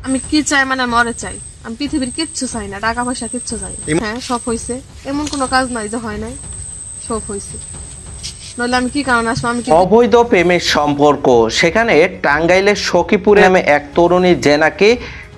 আমি কি চাই মানে মরে চাই। আমি পৃথিবীর কিচ্ছু চাই না, টাকা পয়সা কিচ্ছু চাই না। হ্যাঁ সব হয়েছে, এমন কোনো কাজ নাই যে হয় নাই, সব হয়েছে। নইলে আমি কি কারণে আসবো? আমি অবৈধ প্রেমের সম্পর্ক সেখানে টাঙ্গাইলের সখীপুরে নামে এক তরুণী যে নাকি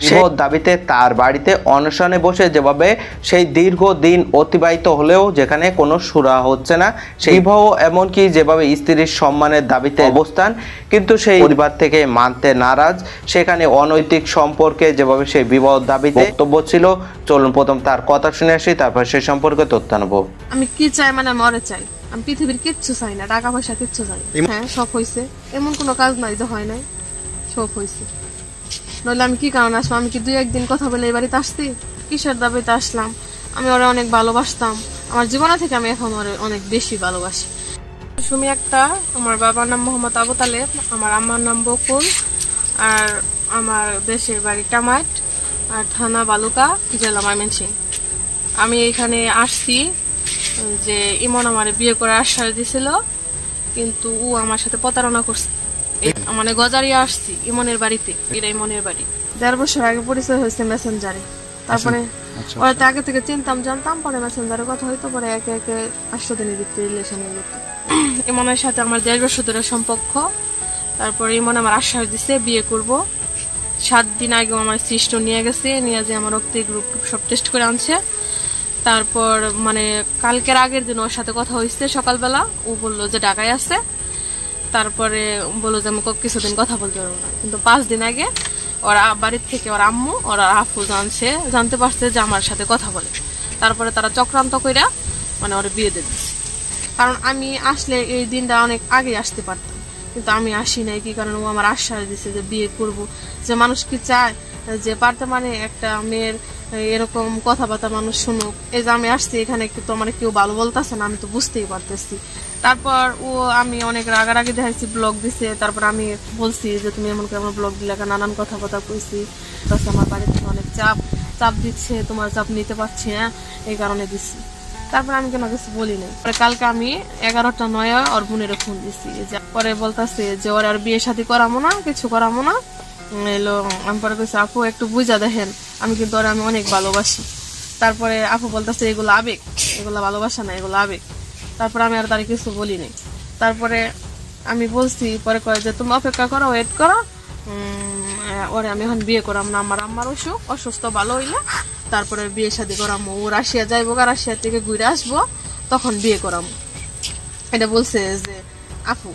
সেই দাবিতে তার বাড়িতে অনশনে বসে যেভাবে সেই দীর্ঘ দিন অতিবাহিত হলেও যেখানে কোনো সুরা হচ্ছে না, সেই বিবাহ এমনকি যেভাবে স্ত্রীর সম্মানের দাবিতে অবস্থান, কিন্তু সেই পরিবার থেকে মানতে নারাজ, সেখানে অনৈতিক সম্পর্কে যেভাবে সেই বিবাহ দাবিতে বক্তব্য ছিল। চলুন প্রথম তার কথা শুনে আসি, তারপর সেই সম্পর্কে তথ্য নেব। আমি কি চাই মানে মরে চাই। আমি পৃথিবীর কিচ্ছু চাই না, টাকা পয়সা কিচ্ছু চাই না। হ্যাঁ সব হয়েছে, এমন কোনো কাজ নাই যে হয় নাই, সব হয়েছে। নইলে আমি কি কারণে আসবো? আমি কি 2-1 দিন কথা বলে এই বাড়িতে আসছি? কিসের দাবিতে আসলাম? আমি ওরা অনেক ভালোবাসতাম, আমার জীবনে থেকে আমি এখন ওরে অনেক বেশি ভালোবাসি। সুমি একটা, আমার বাবার নাম মোহাম্মদ আবু তালেব, আমার আম্মার নাম বকুল, আর আমার দেশের বাড়ি টামাট, আর থানা বালুকা, জেলা ময়মনসিংহ। আমি এখানে আসছি যে ইমন আমার বিয়ে করে আশ্বাস দিছিল, কিন্তু ও আমার সাথে প্রতারণা করছে। মানে গজারিয়া আসছি ইমনের বাড়িতে, এটা ইমনের বাড়ি। 1.5 বছর আগে পরিচয় হয়েছে মেসেঞ্জারে। তারপরে ওরা তো আগে থেকে চিনতাম জানতাম, পরে মেসেঞ্জারে কথা হইতো, পরে একে একে 8 দিনের ভিতরে রিলেশনে যেত। ইমনের সাথে আমার 1.5 বছর ধরে সম্পর্ক। তারপরে ইমন আমার আশ্বাস দিছে বিয়ে করব। 7 দিন আগে আমার সৃষ্ট নিয়ে গেছে, নিয়ে যে আমার রক্তের গ্রুপ সব টেস্ট করে আনছে। তারপর মানে কালকের আগের দিন ওর সাথে কথা হয়েছে সকালবেলা, ও বললো যে ঢাকায় আছে। তারপরে বললো যে আমি কিছুদিন কথা বলতে পারবো না, কিন্তু 5 দিন আগে ওরা বাড়ির থেকে ওর আম্মু ওর আফু জানতে পারছে যে আমার সাথে কথা বলে। তারপরে তারা চক্রান্ত কইরা মানে ওরা বিয়ে দিয়ে দিচ্ছে। কারণ আমি আসলে এই দিনটা অনেক আগে আসতে পারতাম, কিন্তু আমি আসি নাই। কি কারণ? ও আমার আশ্বাস দিছে যে বিয়ে করব। যে মানুষ কি চায় যে পারতে মানে একটা মেয়ের এরকম কথাবার্তা মানুষ শুনুক। এই যে আমি আসছি এখানে, কিন্তু আমার কেউ ভালো বলতেছে না, আমি তো বুঝতেই পারতেছি। তারপর আমি অনেক রাগারাগি দেখাইছি, ব্লগ দিছে। তারপর আমি বলছি যে তুমি এমন করে আমার ব্লগ দিলে, নানান কথা কইছি। তাছাড়া আমার বাড়ি থেকে অনেক চাপ দিচ্ছে, তোমার চাপ নিতে পারছি না, এই কারণে দিচ্ছি। তারপর আমি কোনো কিছু বলি নাই। পরে কালকে আমি 11টা 9 ওর বোনের ফোন দিছি। পরে বলতেছে যে ওর আর বিয়ে শাদী করাবো না, কিছু করাবো না এলো। আমি পরে কইছি আপু একটু বুঝা দেখেন, আমি কিন্তু ওরা আমি অনেক ভালোবাসি। তারপরে আপু বলতেছে এগুলো আবেগ, এগুলো ভালোবাসা না, এগুলো আবেগ। তারপরে আমি আর তার কিছু বলি নাই। তারপরে আমি বলছি, পরে কয় যে তুমি অপেক্ষা করো, ওয়েট করো, ওরে আমি এখন বিয়ে করাম না, আমার আম্মার অসুস্থ ভালো হইলে তারপরে বিয়ে শাদী করামো। ও রাশিয়া যাইবো, রাশিয়া থেকে ঘুরে আসবো, তখন বিয়ে করামো, এটা বলছে যে আপু।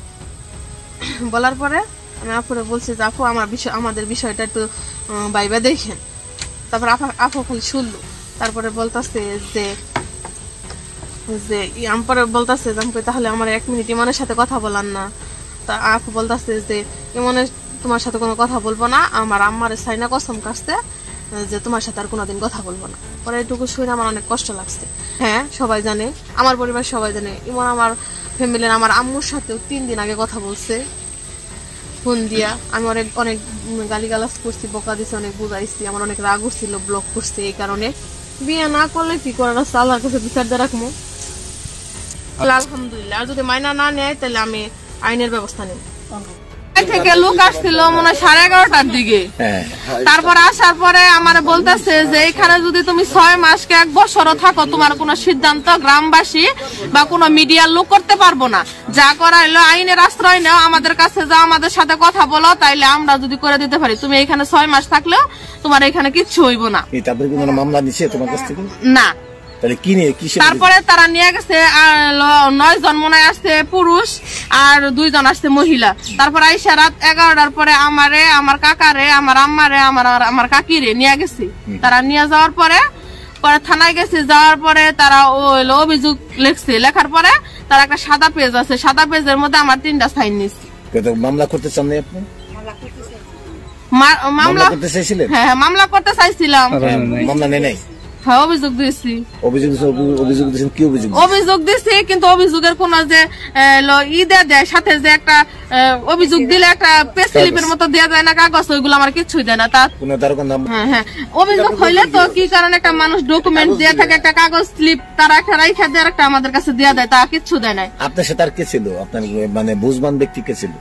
বলার পরে আমি আপুরে বলছি যে আপু আমাদের বিষয়টা একটু ভাইবা দেখেন। তারপর আপু খালি শুনলো। তারপরে বলতেছে যে পরে বলতেছে যে তাহলে আমার 1 মিনিট ইমনের সাথে কথা বলার না। তা আপু বলতেছে যে ইমনের তোমার সাথে কোনো কথা বলবো না, আমার আম্মার সাইনা কসম কাটছে যে তোমার সাথে আর কোনোদিন কথা বলবো না। পরে এটুকু শুনে আমার অনেক কষ্ট লাগছে। হ্যাঁ সবাই জানে, আমার পরিবার সবাই জানে, ইমন আমার ফ্যামিলির আমার আম্মুর সাথেও 3 দিন আগে কথা বলছে ফোন দিয়া। আমি অনেক গালিগালাজ করছি, বকা দিছি, অনেক বুঝাইছি, আমার অনেক রাগ উঠছিল, ব্লক করছে। এই কারণে বিয়ে না করলে কি করার আছে, আল্লাহর কাছে বিচার দিয়ে রাখবো। আলহামদুলিল্লাহ, আর যদি মাইনা না নেয় তাহলে আমি আইনের ব্যবস্থা নেব। থেকে লোক আসছিল মনে হয় 11:30টার দিকে। তারপর আসার পরে আমার বলতেছে যে এখানে যদি তুমি 6 মাসকে 1 বছরও থাকো, তোমার কোনো সিদ্ধান্ত গ্রামবাসী বা কোনো মিডিয়ার লোক করতে পারবো না। যা করা হলো আইনের আশ্রয় নাও, আমাদের কাছে যাও, আমাদের সাথে কথা বলো, তাইলে আমরা যদি করে দিতে পারি। তুমি এখানে 6 মাস থাকলেও তোমার এখানে কিচ্ছু হইব না। মামলা নিছে তোমার কাছ থেকে না। তারপরে তারা নিয়ে গেছে 9 জন মনে আসছে পুরুষ আর 2 জন আসছে মহিলা। তারপর আইসা রাত 11টার পরে আমারে, আমার কাকারে, আমার আম্মারে, আমার কাকিরে নিয়ে গেছে। তারা নিয়ে যাওয়ার পরে থানায় গেছে। যাওয়ার পরে তারা অভিযোগ লিখছে। লেখার পরে তার একটা সাদা পেজ আছে, সাদা পেজের মধ্যে আমার 3টা সাইন নিচ্ছে। মামলা করতে চান না আপনি? মামলা করতে চাইছিলেন? হ্যাঁ মামলা করতে চাইছিলাম, মামলা নেই নাই। হ্যাঁ অভিযোগ দিয়েছি। অভিযোগ দিয়েছি, কিন্তু অভিযোগের কোন যে দেয় সাথে যে একটা অভিযোগ দিলে একটা পেজ স্লিপের মতো দেওয়া যায় না কাগজ, ওইগুলো আমার কিছুই দেয় না। তার হ্যাঁ অভিযোগ হইলে তো কি কারণে একটা মানুষ ডকুমেন্ট দিয়ে থাকে, একটা কাগজ স্লিপ তারা একটা রাইখা দেয়, একটা আমাদের কাছে দেওয়া দেয়, তা কিচ্ছু দেয় নাই। আপনার সাথে আর কে ছিল? আপনার মানে বুঝবান ব্যক্তি কে ছিল?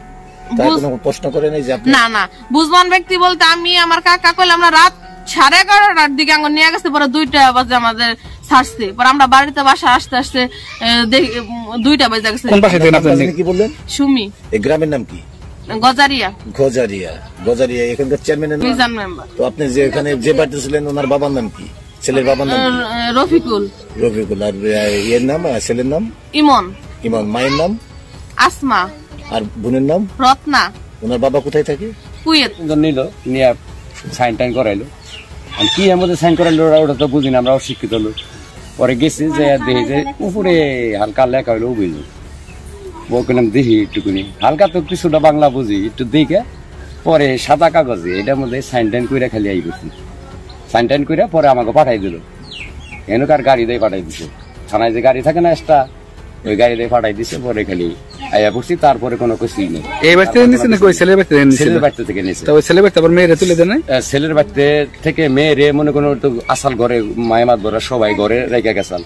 তাই কোনো প্রশ্ন করে নাই যে আপনি না না, বুঝবান ব্যক্তি বলতে আমি আমার কাকা কইলে আমরা রাত 11:30টার দিকে আঙ্গ নিয়ে গেছে, পরে 2টা বাজে আমাদের ছাড়ছে, পরে আমরা বাড়িতে বাসা আসতে আসতে 2টা বাজে গেছে। কোন পাশে দেন আপনি কি বললেন? সুমি। এই গ্রামের নাম কি? গজারিয়া। গজারিয়া। গজারিয়া এখানকার চেয়ারম্যানের নাম? মিজান মেম্বার। তো আপনি যে এখানে যে বাড়িতে ছিলেন ওনার বাবার নাম কি? ছেলের বাবার নাম কি? রফিকুল। রফিকুল। আর এর নাম, ছেলের নাম? ইমন। ইমন। মায়ের নাম? আসমা। আর বোনের নাম? রত্না। ওনার বাবা কোথায় থাকে? কুয়েত। নিল নিয়ে সাইন টাইন করাইলো, কি এর মধ্যে সাইন করাইলো ওটা তো বুঝি না, আমরা অশিক্ষিত লোক। পরে গেছি যে দেখি যে উপরে হালকা লেখা হইলো বুঝলো, বললাম দেখি একটুকুনি, হালকা তো কিছুটা বাংলা বুঝি, একটু দেখে পরে সাদা কাগজে এটার মধ্যে সাইন টাইন করে খালি আই করছি। সাইন টাইন করে পরে আমাকে পাঠাই দিল, এনকার গাড়ি দিয়ে পাঠাই দিছে, থানায় যে গাড়ি থাকে না এক্সট্রা, ওই গাড়ি দিয়ে পাঠাই দিছে। পরে খালি আইয়া পড়ছি, তারপরে কোনো কিছুই নেই। এই বাড়িতে নিছে নাকি ওই ছেলের বাড়িতে নিছে? ছেলের বাড়িতে থেকে নিছে। তো ওই ছেলের বাড়িতে আবার মেয়েরে তুলে দেন নাই? ছেলের বাড়িতে থেকে মেয়েরে মনে কোনো তো আসাল ঘরে মায়েমাত ধরা সবাই ঘরে রেখে গেছাল।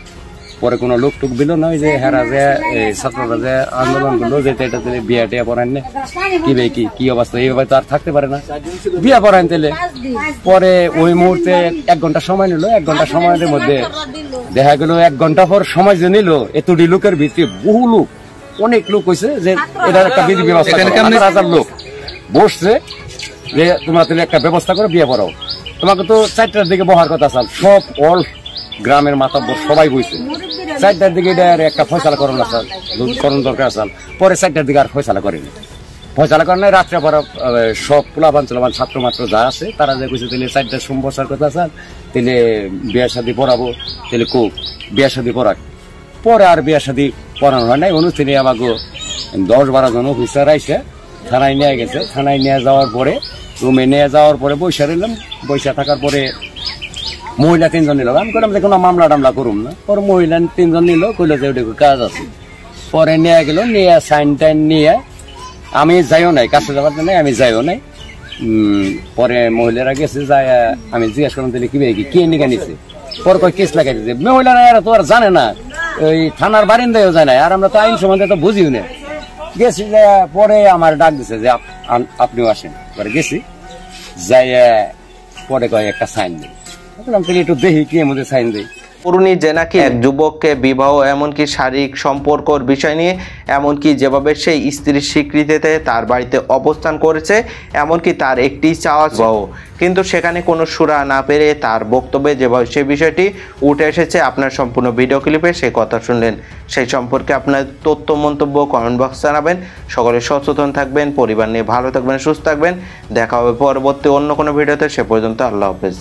পরে কোনো লোক টুক বিল নয় যে হেরা যে ছাত্ররা যে আন্দোলন করলো যে এটা বিয়া টিয়া পড়ান না, কি অবস্থা, এইভাবে তো আর থাকতে পারে না, বিয়া পড়ান তেলে। পরে ওই মুহূর্তে 1 ঘন্টা সময় নিল, 1 ঘন্টা সময়ের মধ্যে দেখা গেল 1 ঘন্টা পর সময় যে নিল, এতটি লোকের ভিতরে বহু লোক, অনেক লোক হয়েছে যে এটার একটা বিধি ব্যবস্থা, 1000 লোক বসছে যে তোমরা তাহলে একটা ব্যবস্থা করে বিয়ে পড়াও। তোমাকে তো 4টার দিকে বহার কথা আছে, সব অল গ্রামের মাতাব্বর সবাই বইছে, 4টার দিকে এটা একটা ফয়সালা করণ দরকার আছে। পরে 4টার দিকে আর ফয়সালা করেনি, ফয়সালা করেন নাই। রাত্রে পর সব পোলাবান চলাবান ছাত্র মাত্র যা আছে তারা যে কইছে তাহলে 4টার বসার কথা আছে, তাহলে বিয়ে শাদী পড়াবো, তাহলে কোক বিয়ে শাদী পড়াক। পরে আর বিয়ে শাদী পড়ানো হয় নাই। অনুষ্ঠানে আমাকে 10-12 জন অফিসার আইসে থানায় নিয়ে গেছে। থানায় নিয়ে যাওয়ার পরে রুমে নিয়ে যাওয়ার পরে বৈশা রইলাম। বৈশা থাকার পরে মহিলা 3 জন নিল। আমি করলাম যে কোনো মামলা টামলা করুম না। পরে মহিলা 3 জন নিল, কইলো যে ওটা কাজ আছে। পরে নিয়ে গেল, নিয়ে সাইন টাইন নিয়ে আমি যাইও নাই, কাছে যাবার জন্য আমি যাইও নাই। পরে মহিলারা গেছে, যাই আমি জিজ্ঞাসা করলাম তাহলে কি নিকা নিছে। পরে কয় কেস লাগাই দিচ্ছে। মহিলারা এরা তো আর জানে না, ওই থানার বারিন্দায়ও যায় না, আর আমরা তো আইন সম্বন্ধে তো বুঝিও না। গেছি, পরে আমার ডাক দিছে যে আপনিও আসেন। পরে গেছি, যাই পরে কয় একটা সাইন দিই। তাহলে একটু দেখি কি এর মধ্যে সাইন দিই। তরুণী যে নাকি এক যুবককে বিবাহ এমনকি শারীরিক সম্পর্কর বিষয় নিয়ে এমনকি যেভাবে সেই স্ত্রীর স্বীকৃতিতে তার বাড়িতে অবস্থান করেছে, এমনকি তার একটি চাওয়া বিবাহ, কিন্তু সেখানে কোনো সুরা না পেরে তার বক্তব্যে যেভাবে সেই বিষয়টি উঠে এসেছে, আপনার সম্পূর্ণ ভিডিও ক্লিপে সেই কথা শুনলেন। সেই সম্পর্কে আপনার তথ্য মন্তব্য কমেন্ট বক্স জানাবেন। সকলে সচেতন থাকবেন, পরিবার নিয়ে ভালো থাকবেন, সুস্থ থাকবেন। দেখা হবে পরবর্তী অন্য কোনো ভিডিওতে। সে পর্যন্ত আল্লাহ হাফেজ।